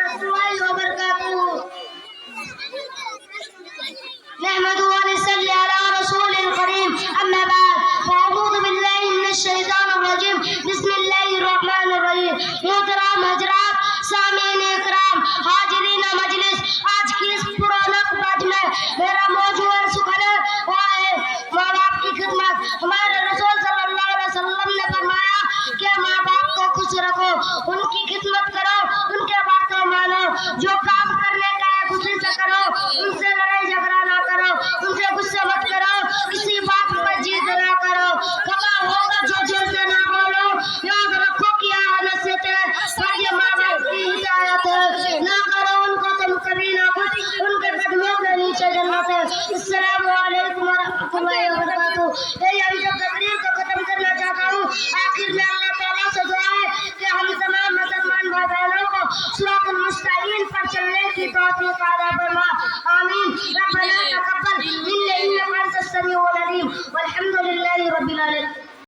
ورحمة الله وبركاته. نحمده ونصلي على رسول الكريم. أما بعد فأعوذ بالله من الشيطان الرجيم. بسم الله الرحمن الرحيم. محترم حضرات، سامعین اکرام، حاضرین مجلس، آج کی اس پرونق بج میں میرا موضوع سخن ہے ماں باپ کی خدمت. ہمارے رسول صلی اللہ علیہ وسلم نے فرمایا کہ ماں باپ کو خوش رکھو، ان کی خدمت کرو، ان کے باتوں مانو، جو کام کرنے کا ہے خوشی سے کرو، ان سے لڑائی جھگڑا نہ کرو، ان سے غصے مت کرو، کسی بات پر جیت نہ کرو، کبا ہوگا جو دل سے نہ بولو. یاد رکھو کیا نصیحت ہے پر یہ ماں باپ کی ہدایت ہے. نہ کرو ان کو تم کبھی نہ کچھ، ان کے قدموں کے نیچے جنت ہے. السلام علیکم ورحمۃ اللہ وبرکاتہ. یہی ہم سب تقریر کو ختم کرنا چاہتا ہوں. آخر میں اللہ تعالیٰ سے دعا ہے کہ ہم تمام مسلمان بھائی بہنوں کو صراط المستقیم پر چلنے کی توفیق عطا فرما. آمین. ربنا تقبل منا انك انت السميع العليم والحمد لله رب العالمين.